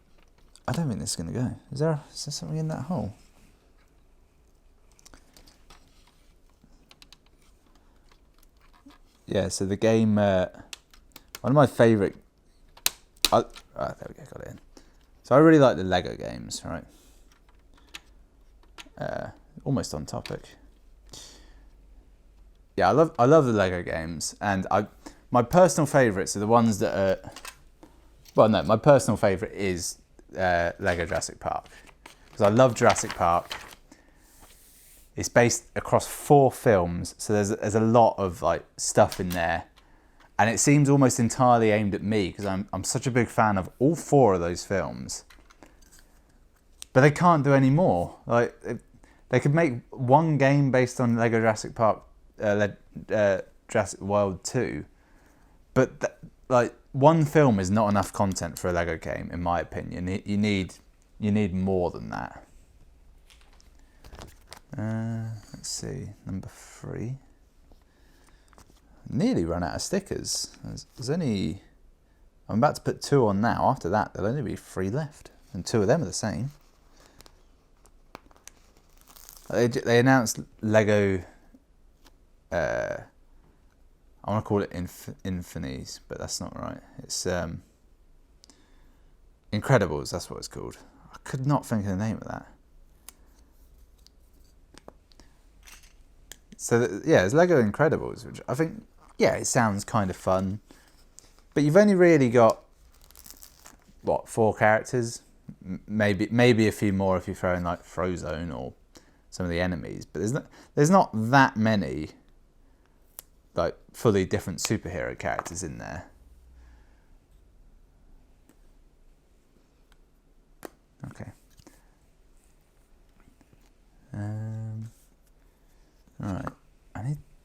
S1: I don't think this is going to go. Is there something in that hole? Yeah, so the game, one of my favourite, there we go, got it in. So I really like the Lego games, right? Almost on topic. Yeah, I love the Lego games, and my personal favourites are the ones that are. Well, no, my personal favourite is Lego Jurassic Park, because I love Jurassic Park. It's based across 4 films, so there's a lot of like stuff in there, and it seems almost entirely aimed at me because I'm such a big fan of all 4 of those films. But they can't do any more. Like they could make one game based on Lego Jurassic Park, Jurassic World 2, but like one film is not enough content for a Lego game, in my opinion. You need more than that. Let's see, number 3. Nearly run out of stickers. There's only. I'm about to put 2 on now. After that, there'll only be 3 left, and 2 of them are the same. They announced Lego. I want to call it Infinies, but that's not right. It's Incredibles. That's what it's called. I could not think of the name of that. So yeah, it's Lego Incredibles, which I think, yeah, it sounds kind of fun, but you've only really got what, 4 characters, maybe a few more if you throw in like Frozone or some of the enemies, but there's not that many like fully different superhero characters in there. Okay. All right.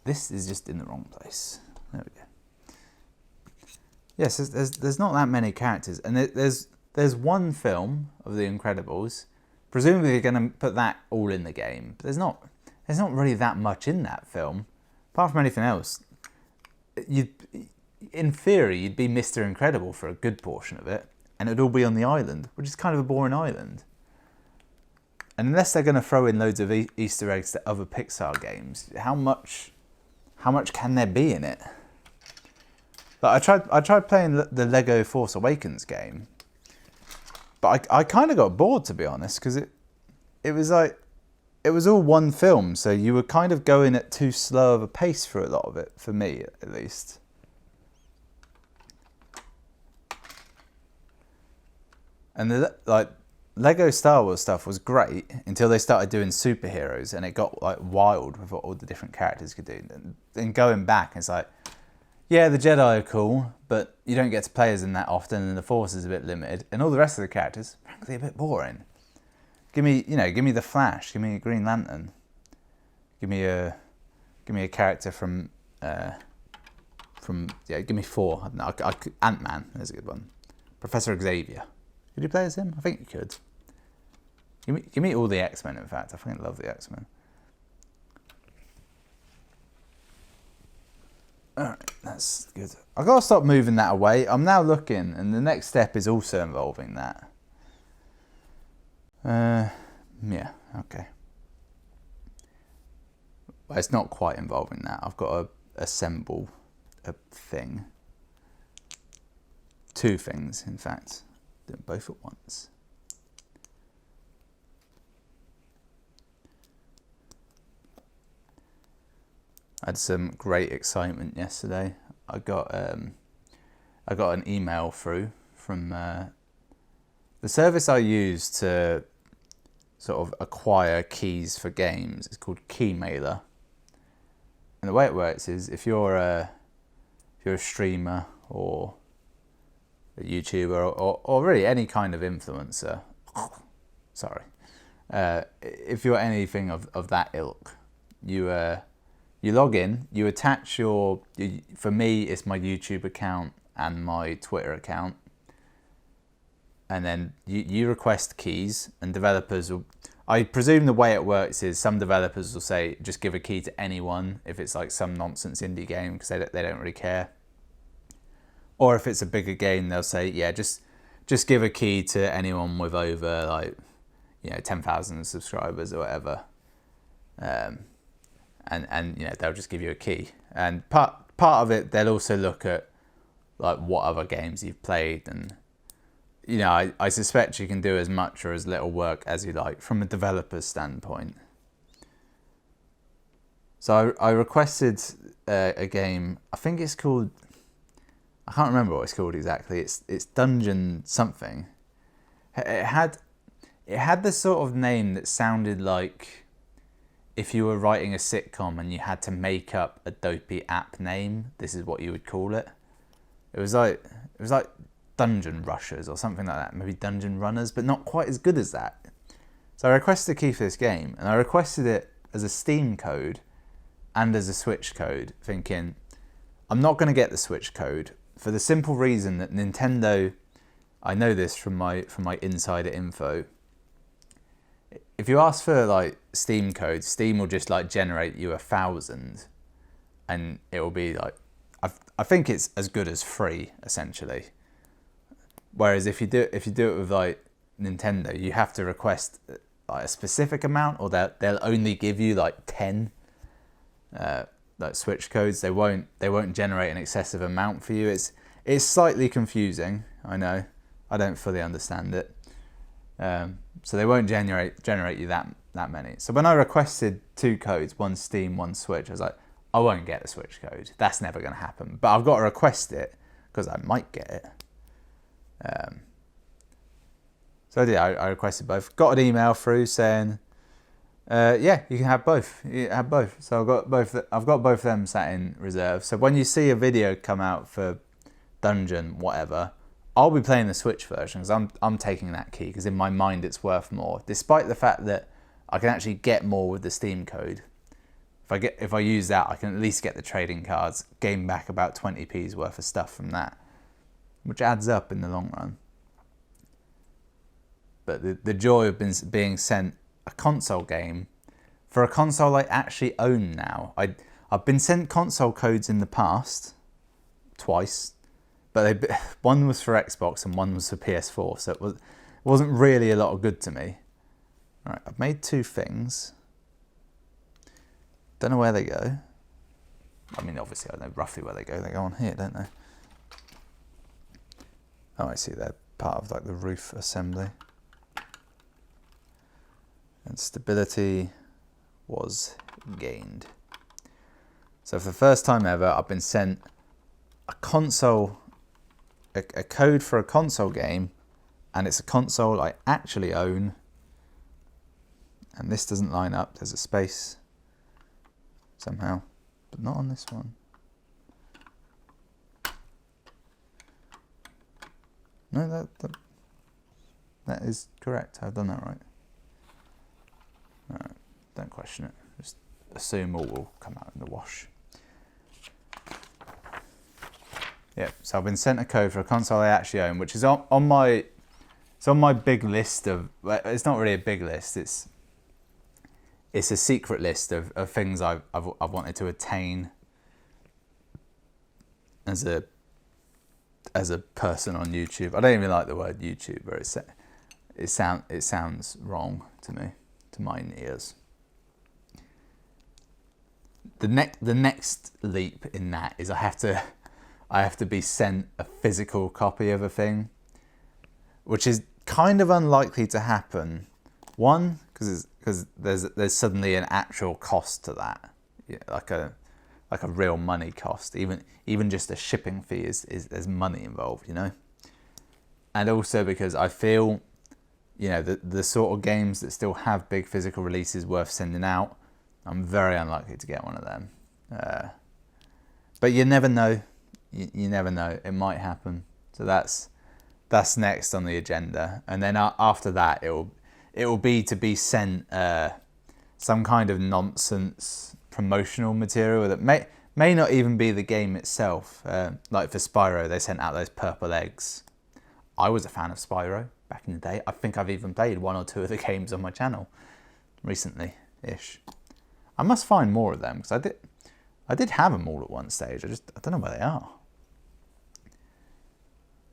S1: This is just in the wrong place. There we go. Yes, there's not that many characters, and there's one film of The Incredibles. Presumably you're going to put that all in the game, but there's not really that much in that film, apart from anything else. In theory, you'd be Mr. Incredible for a good portion of it, and it'd all be on the island, which is kind of a boring island. And unless they're going to throw in loads of Easter eggs to other Pixar games, how much can there be in it? Like I tried playing the Lego Force Awakens game, but I kind of got bored, to be honest, because it was like, it was all one film, so you were kind of going at too slow of a pace for a lot of it, for me at least. And the Lego Star Wars stuff was great until they started doing superheroes, and it got like wild with what all the different characters could do. And then going back, it's like, yeah, the Jedi are cool, but you don't get to play as them that often, and the Force is a bit limited, and all the rest of the characters, frankly, a bit boring. Give me the Flash, give me a Green Lantern, give me a character from give me 4. I don't know, Ant-Man, there's a good one. Professor Xavier. Could you play as him? I think you could. Give me all the X-Men, in fact. I fucking love the X-Men. Alright, that's good. I've got to stop moving that away. I'm now looking, and the next step is also involving that. Yeah, okay. Well, it's not quite involving that. I've got to assemble a thing. 2 things, in fact. Do them both at once. I had some great excitement yesterday. I got an email through from the service I use to sort of acquire keys for games. It's called Keymailer, and the way it works is if you're a streamer or a YouTuber or really any kind of influencer, sorry, if you're anything of that ilk, you log in, you attach for me, it's my YouTube account and my Twitter account. And then you request keys, and developers will, I presume the way it works is some developers will say, just give a key to anyone if it's like some nonsense indie game, because they don't really care. Or if it's a bigger game, they'll say, yeah, just give a key to anyone with over 10,000 subscribers or whatever. And they'll just give you a key. And part of it, they'll also look at like what other games you've played and you know, I suspect you can do as much or as little work as you like from a developer's standpoint. So I requested a game. I think it's called, I can't remember what it's called exactly. It's Dungeon something. It had this sort of name that sounded like if you were writing a sitcom and you had to make up a dopey app name, this is what you would call it. It was like Dungeon Rushers or something like that, maybe Dungeon Runners, but not quite as good as that. So I requested a key for this game, and I requested it as a Steam code and as a Switch code, thinking I'm not going to get the Switch code for the simple reason that Nintendo, I know this from my insider info, if you ask for like Steam codes, Steam will just like generate you 1,000, and it will be like, I think it's as good as free essentially. Whereas if you do it with like Nintendo, you have to request like a specific amount, or they'll only give you like 10 like Switch codes. They won't generate an excessive amount for you. It's slightly confusing. I know. I don't fully understand it. So they won't generate you that many. So when I requested 2 codes, one Steam, one Switch, I was like, I won't get the Switch code. That's never going to happen. But I've got to request it because I might get it. So I did. I requested both. Got an email through saying, yeah, you can have both. You have both. So I've got both of them sat in reserve. So when you see a video come out for Dungeon, whatever, I'll be playing the Switch version because I'm taking that key because in my mind it's worth more, despite the fact that I can actually get more with the Steam code. If I use that, I can at least get the trading cards, gain back about 20p's worth of stuff from that, which adds up in the long run. But the joy of being sent a console game for a console I actually own now. I've been sent console codes in the past, twice, but one was for Xbox and one was for PS4, so it wasn't really a lot of good to me. All right, I've made 2 things. Don't know where they go. I mean, obviously I know roughly where they go. They go on here, don't they? Oh, I see. They're part of like the roof assembly. And stability was gained. So for the first time ever, I've been sent a console, a code for a console game, and it's a console I actually own. And this doesn't line up. There's a space somehow, but not on this one. No, that is correct. I've done that right. Alright, don't question it. Just assume all will come out in the wash. Yeah, so I've been sent a code for a console I actually own, which is on my big list of. It's not really a big list. It's a secret list of things I've wanted to attain as a person on YouTube. I don't even like the word YouTuber. It sounds wrong to me, to my ears. The next leap in that is I have to be sent a physical copy of a thing, which is kind of unlikely to happen. One, because there's suddenly an actual cost to that, like a real money cost. Even just a shipping fee is there's money involved, you know. And also because I feel, you know, the sort of games that still have big physical releases worth sending out, I'm very unlikely to get one of them. But you never know. You never know. It might happen. So that's next on the agenda. And then after that, it will be to be sent some kind of nonsense promotional material that may not even be the game itself. Like for Spyro, they sent out those purple eggs. I was a fan of Spyro back in the day. I think I've even played 1 or 2 of the games on my channel recently-ish. I must find more of them because I did have them all at one stage. I don't know where they are.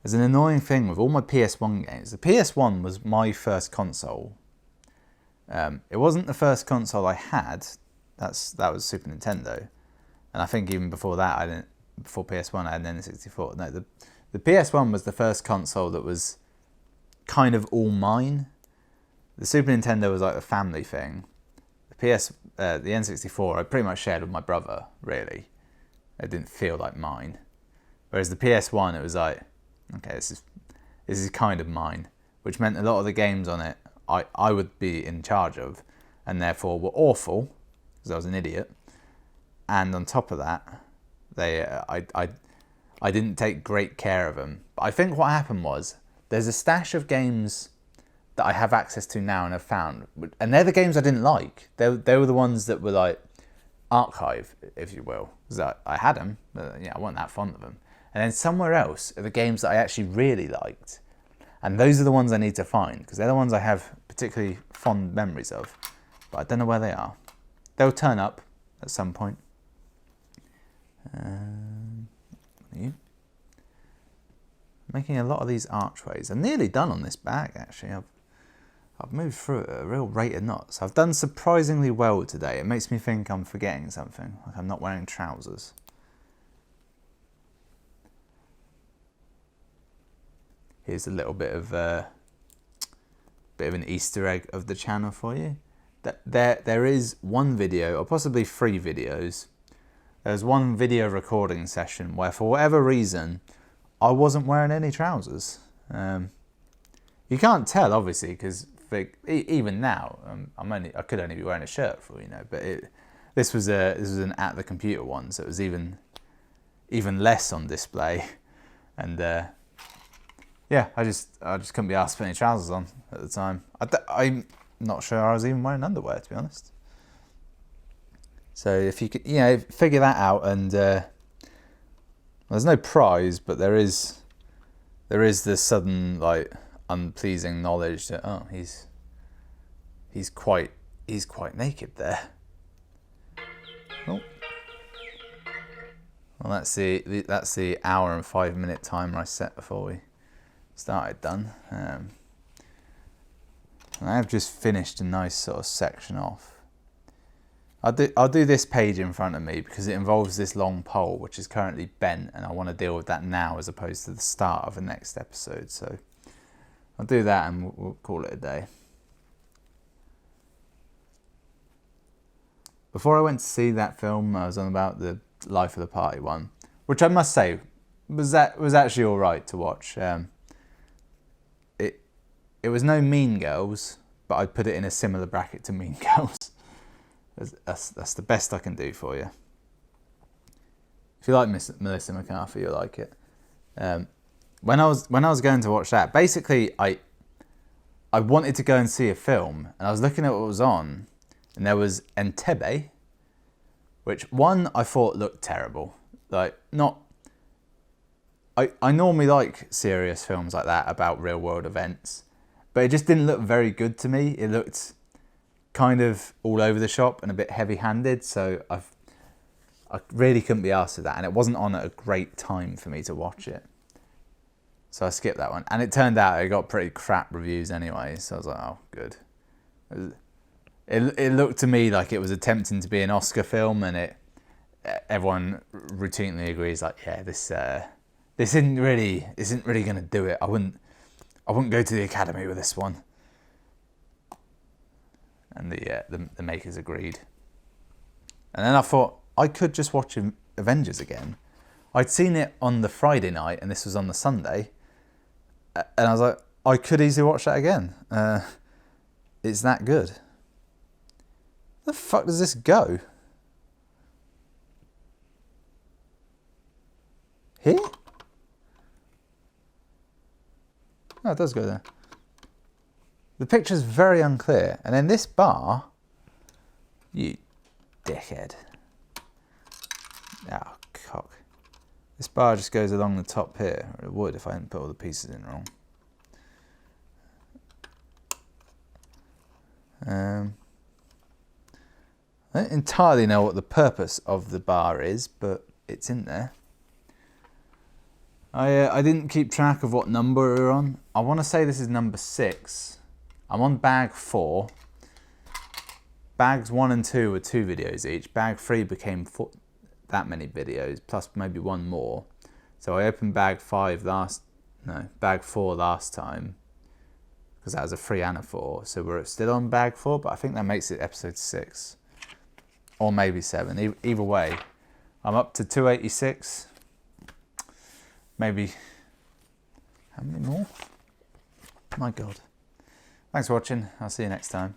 S1: There's an annoying thing with all my PS1 games. The PS1 was my first console. It wasn't the first console I had. That was Super Nintendo, and I think even before that, before PS1, I had an N64. No, the PS1 was the first console that was kind of all mine. The Super Nintendo was like the family thing. The N64 I pretty much shared with my brother, really. It didn't feel like mine. Whereas the PS1, it was like, okay, this is kind of mine, which meant a lot of the games on it I would be in charge of, and therefore were awful because I was an idiot. And on top of that, I didn't take great care of them. But I think what happened was there's a stash of games that I have access to now and have found, and they're the games I didn't like. They were the ones that were like archive, if you will, because I had them, but I wasn't that fond of them. And then somewhere else are the games that I actually really liked, and those are the ones I need to find because they're the ones I have particularly fond memories of, but I don't know where they are. They'll turn up at some point. Making a lot of these archways. I'm nearly done on this bag, actually. I've moved through it at a real rate of knots. I've done surprisingly well today. It makes me think I'm forgetting something, like I'm not wearing trousers. Here's a little bit of an Easter egg of the channel for you. There is one video, or possibly 3 videos. There's one video recording session where, for whatever reason, I wasn't wearing any trousers. You can't tell, obviously, because even now, I could only be wearing a shirt for but this was an at the computer one, so it was even less on display, and yeah, I just couldn't be asked to put any trousers on at the time. I'm not sure I was even wearing underwear, to be honest. So if you could, figure that out, and there's no prize, but there is this sudden like unpleasing knowledge that he's quite naked there. Oh. Well, that's the hour and 5 minute timer I set before we started done. I have just finished a nice sort of section off. I'll do this page in front of me because it involves this long pole which is currently bent, and I want to deal with that now as opposed to the start of the next episode. So I'll do that and we'll call it a day. Before I went to see that film, I was on about the Life of the Party one, which I must say was actually all right to watch. It was no Mean Girls, but I'd put it in a similar bracket to Mean Girls. That's the best I can do for you. If you like Melissa McCarthy, you'll like it. When I was going to watch that, basically I wanted to go and see a film, and I was looking at what was on, and there was Entebbe, which one I thought looked terrible. Like I normally like serious films like that about real world events, but it just didn't look very good to me. It looked kind of all over the shop and a bit heavy-handed, so I really couldn't be asked for that, and it wasn't on at a great time for me to watch it, so I skipped that one. And it turned out it got pretty crap reviews anyway, so I was like, oh, good. It looked to me like it was attempting to be an Oscar film, and everyone routinely agrees, like, yeah, this isn't really going to do it. I wouldn't go to the Academy with this one. And the makers agreed. And then I thought I could just watch Avengers again. I'd seen it on the Friday night, and this was on the Sunday. And I was like, I could easily watch that again. It's that good. Where the fuck does this go? Here? Oh, it does go there. The picture's very unclear. And then this bar, you dickhead. Oh, cock. This bar just goes along the top here. Or it would if I hadn't put all the pieces in wrong. I don't entirely know what the purpose of the bar is, but it's in there. I didn't keep track of what number we're on. I want to say this is number 6. I'm on bag 4. Bags 1 and 2 were 2 videos each. Bag 3 became that many videos, plus maybe one more. So I opened bag 4 last time. because that was a 3 and a 4. So we're still on bag 4, but I think that makes it episode 6. Or maybe 7. Either way, I'm up to 286. Maybe... How many more? My God. Thanks for watching. I'll see you next time.